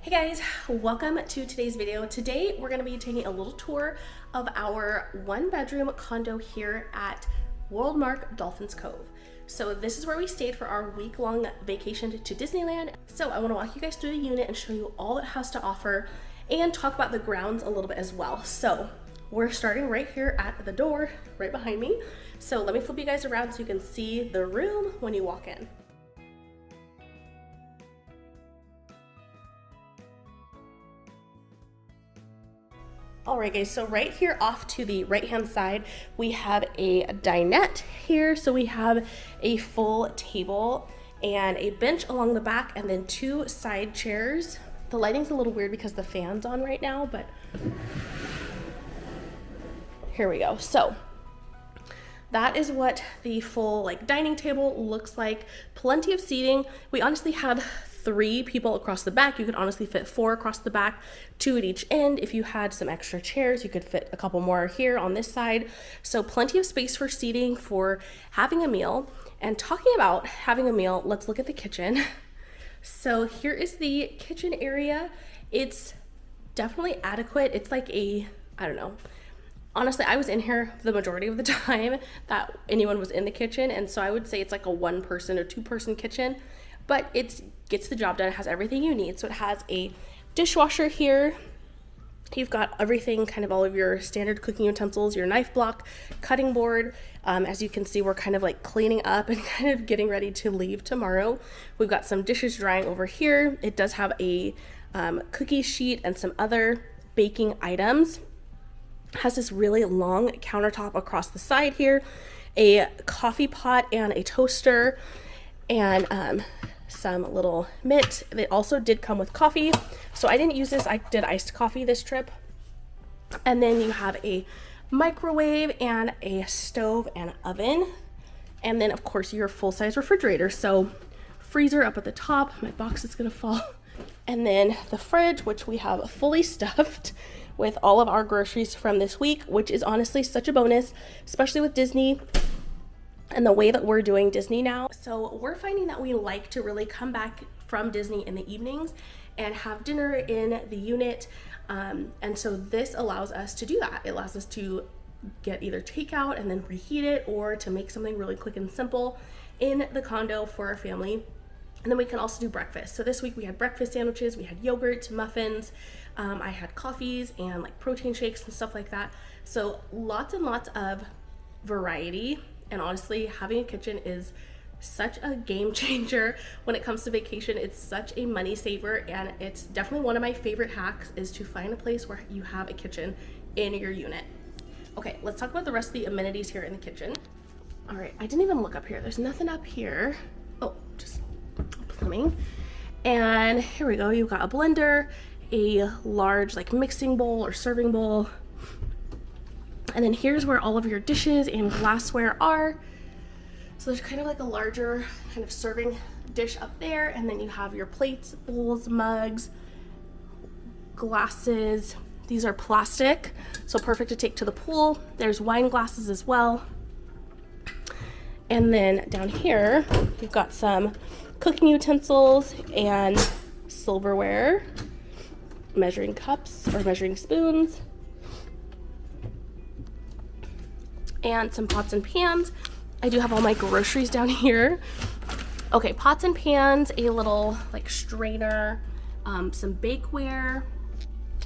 Hey guys, welcome to today's video. Today we're going to be taking a little tour of our one bedroom condo here at Worldmark Dolphin's Cove. So this is where we stayed for our week-long vacation to Disneyland. So I want to walk you guys through the unit and show you all it has to offer and talk about the grounds a little bit as well. So we're starting right here at the door right behind me. So let me flip you guys around so you can see the room when you walk in. Alright guys, so right here off to the right hand side, we have a dinette here. So we have a full table and a bench along the back and then two side chairs. The lighting's a little weird because the fan's on right now, but here we go. So that is what the full dining table looks like. Plenty of seating. We honestly had 3 people across the back. You could honestly fit 4 across the back, 2 at each end. If you had some extra chairs, you could fit a couple more here on this side. So plenty of space for seating for having a meal. And talking about having a meal, let's look at the kitchen. So here is the kitchen area. It's definitely adequate. It's like I don't know. Honestly, I was in here the majority of the time that anyone was in the kitchen. And so I would say it's like a 1-person or 2-person kitchen, but it gets the job done. It has everything you need. So it has a dishwasher here. You've got everything, kind of all of your standard cooking utensils, your knife block, cutting board. As you can see, we're kind of cleaning up and kind of getting ready to leave tomorrow. We've got some dishes drying over here. It does have a cookie sheet and some other baking items. It has this really long countertop across the side here, a coffee pot and a toaster, and some little mitt. It also did come with coffee, so I didn't use this. I did iced coffee this trip. And then you have a microwave and a stove and oven, and then of course your full-size refrigerator. So freezer up at the top. My box is gonna fall. And then the fridge, which we have fully stuffed with all of our groceries from this week, which is honestly such a bonus, especially with Disney and the way that we're doing Disney now. So we're finding that we like to really come back from Disney in the evenings and have dinner in the unit. And so this allows us to do that. It allows us to get either takeout and then reheat it, or to make something really quick and simple in the condo for our family. And then we can also do breakfast. So this week we had breakfast sandwiches, we had yogurt, muffins, I had coffees and protein shakes and stuff like that. So lots and lots of variety. And honestly, having a kitchen is such a game changer when it comes to vacation. It's such a money saver, and it's definitely one of my favorite hacks is to find a place where you have a kitchen in your unit. Okay, let's talk about the rest of the amenities here in the kitchen. All right, I didn't even look up here. There's nothing up here. Oh, just plumbing. And here we go. You've got a blender, a large mixing bowl or serving bowl. And then here's where all of your dishes and glassware are. So there's kind of a larger kind of serving dish up there. And then you have your plates, bowls, mugs, glasses. These are plastic, so perfect to take to the pool. There's wine glasses as well. And then down here, you've got some cooking utensils and silverware, measuring cups or measuring spoons, and some pots and pans. I do have all my groceries down here. Okay, pots and pans, a little strainer, some bakeware,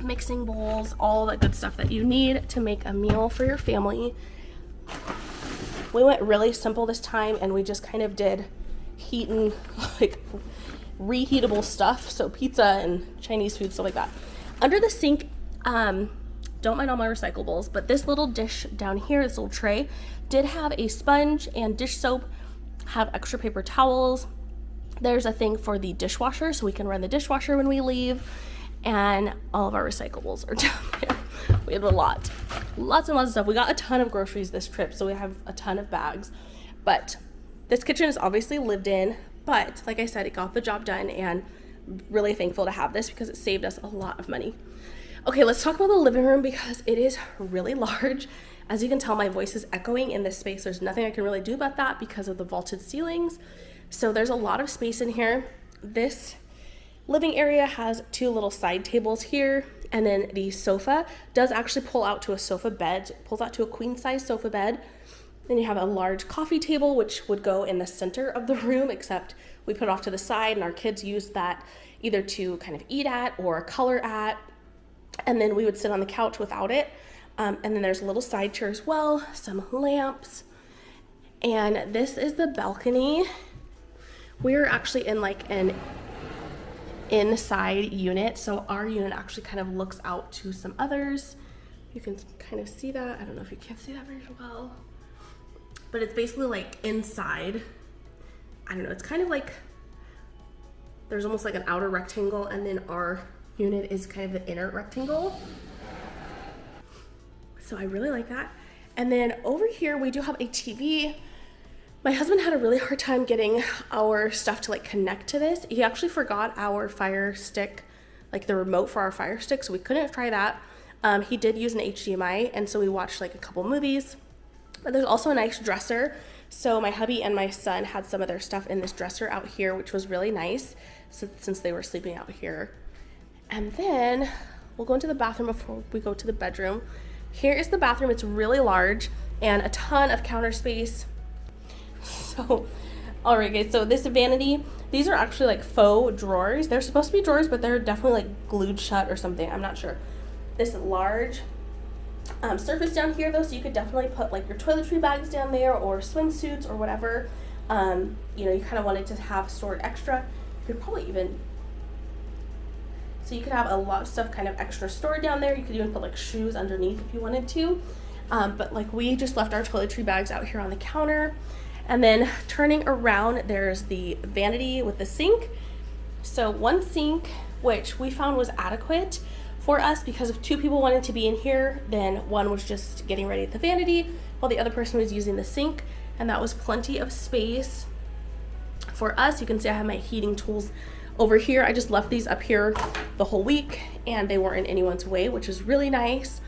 mixing bowls, all that good stuff that you need to make a meal for your family. We went really simple this time, and we just kind of did heat and reheatable stuff. So pizza and Chinese food, stuff like that. Under the sink, don't mind all my recyclables, but this little dish down here, this little tray, did have a sponge and dish soap, have extra paper towels. There's a thing for the dishwasher, so we can run the dishwasher when we leave, and all of our recyclables are down there. We have lots and lots of stuff. We got a ton of groceries this trip, so we have a ton of bags. But this kitchen is obviously lived in, but like I said, it got the job done, and really thankful to have this because it saved us a lot of money. Okay, let's talk about the living room because it is really large. As you can tell, my voice is echoing in this space. There's nothing I can really do about that because of the vaulted ceilings. So there's a lot of space in here. This Living area has 2 little side tables here, and then the sofa does actually pull out to a sofa bed. So it pulls out to a queen size sofa bed. Then you have a large coffee table, which would go in the center of the room, except we put it off to the side, and our kids used that either to kind of eat at or color at. And then we would sit on the couch without it. And then there's a little side chair as well, some lamps. And this is the balcony. We're actually in like an inside unit, so our unit actually kind of looks out to some others. You can kind of see that. I don't know if you can see that very well, but it's basically like inside. I don't know, it's kind of like there's almost like an outer rectangle, and then our unit is kind of the inner rectangle. So I really like that. And then over here we do have a TV. My husband had a really hard time getting our stuff to like connect to this. He actually forgot our Fire Stick, like the remote for our Fire Stick, so we couldn't try that. He did use an HDMI, and so we watched like a couple movies. But there's also a nice dresser. So my hubby and my son had some of their stuff in this dresser out here, which was really nice since they were sleeping out here. And then we'll go into the bathroom before we go to the bedroom. Here is the bathroom. It's really large and a ton of counter space. So, all right guys, so this vanity, these are actually like faux drawers. They're supposed to be drawers, but they're definitely like glued shut or something. I'm not sure. This large surface down here though, so you could definitely put like your toiletry bags down there or swimsuits or whatever. You know, you kind of wanted to have stored extra. You could probably even, so you could have a lot of stuff kind of extra stored down there. You could even put like shoes underneath if you wanted to. But like we just left our toiletry bags out here on the counter. And then turning around, there's the vanity with the sink. So one sink, which we found was adequate for us because if 2 people wanted to be in here, then one was just getting ready at the vanity while the other person was using the sink. And that was plenty of space for us. You can see I have my heating tools over here. I just left these up here the whole week and they weren't in anyone's way, which is really nice.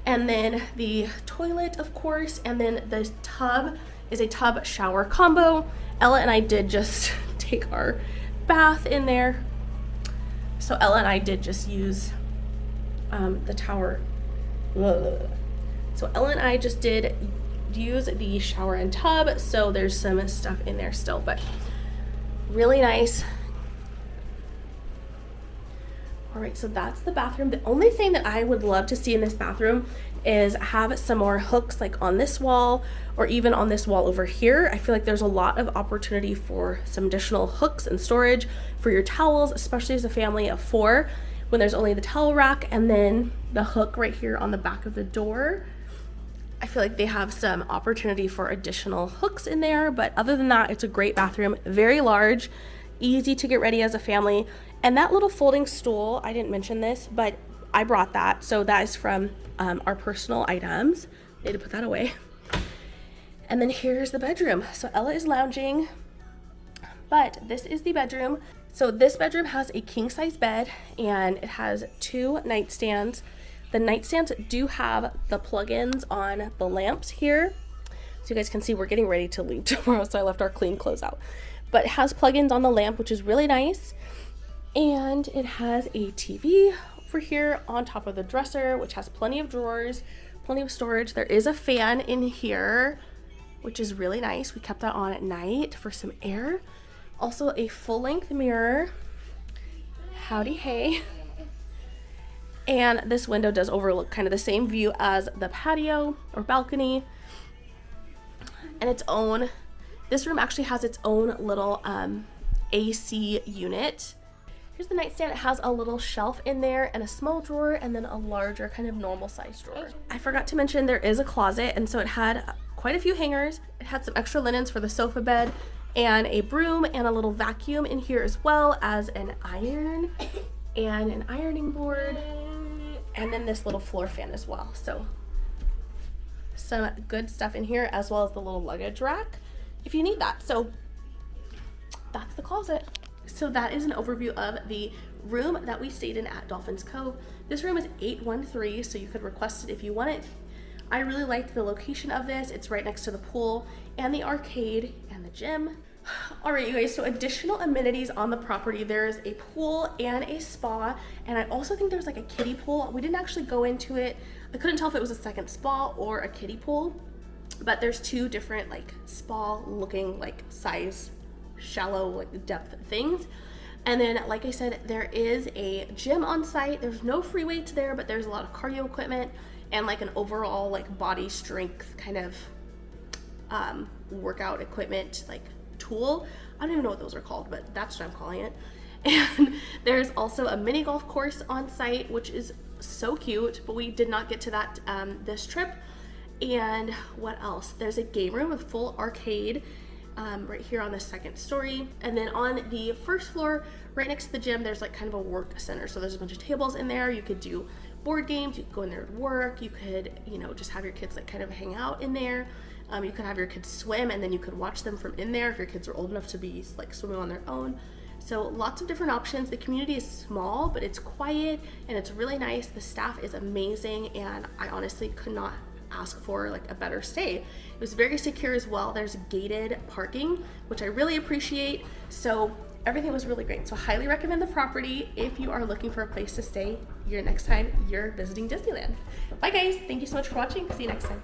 And then the toilet, of course, and then the tub is a tub shower combo. Ella and I did just take our bath in there. So Ella and I did just use the tower. So Ella and I just did use the shower and tub. So there's some stuff in there still, but really nice. All right, so that's the bathroom. The only thing that I would love to see in this bathroom is have some more hooks like on this wall or even on this wall over here. I feel like there's a lot of opportunity for some additional hooks and storage for your towels, especially as a family of 4, when there's only the towel rack and then the hook right here on the back of the door. I feel like they have some opportunity for additional hooks in there, but other than that, it's a great bathroom, very large, easy to get ready as a family. And that little folding stool, I didn't mention this, but I brought that. So that is from our personal items. Need to put that away. And then here's the bedroom. So Ella is lounging, but this is the bedroom. So this bedroom has a king size bed and it has 2 nightstands. The nightstands do have the plugins on the lamps here. So you guys can see we're getting ready to leave tomorrow, so I left our clean clothes out. But it has plugins on the lamp, which is really nice. And it has a TV over here on top of the dresser, which has plenty of drawers, plenty of storage. There is a fan in here, which is really nice. We kept that on at night for some air. Also a full-length mirror. Howdy hey. And this window does overlook kind of the same view as the patio or balcony. And its own, this room actually has its own little AC unit. Here's the nightstand. It has a little shelf in there and a small drawer and then a larger kind of normal size drawer. I forgot to mention there is a closet, and so it had quite a few hangers. It had some extra linens for the sofa bed and a broom and a little vacuum in here, as well as an iron and an ironing board, and then this little floor fan as well. So some good stuff in here, as well as the little luggage rack if you need that. So that's the closet. So that is an overview of the room that we stayed in at Dolphin's Cove. This room is 813, so you could request it if you want it. I really liked the location of this. It's right next to the pool and the arcade and the gym. All right, you guys, so additional amenities on the property. There's a pool and a spa, and I also think there's like a kiddie pool. We didn't actually go into it. I couldn't tell if it was a second spa or a kiddie pool, but there's two different like spa looking like size, shallow like depth things. And then, like I said, there is a gym on site. There's no free weights there, but there's a lot of cardio equipment and like an overall like body strength kind of workout equipment like tool. I don't even know what those are called, but that's what I'm calling it. And there's also a mini golf course on site, which is so cute, but we did not get to that this trip. And what else? There's a game room with full arcade right here on the second story. And then on the first floor, right next to the gym, there's like kind of a work center. So there's a bunch of tables in there. You could do board games, you could go in there and work, you could, you know, just have your kids like kind of hang out in there. You could have your kids swim, and then you could watch them from in there if your kids are old enough to be like swimming on their own. So lots of different options. The community is small, but it's quiet and it's really nice. The staff is amazing, and I honestly could not ask for like a better stay. It was very secure as well. There's gated parking, which I really appreciate. So everything was really great. So I highly recommend the property if you are looking for a place to stay next time you're visiting Disneyland. Bye guys, thank you so much for watching. See you next time.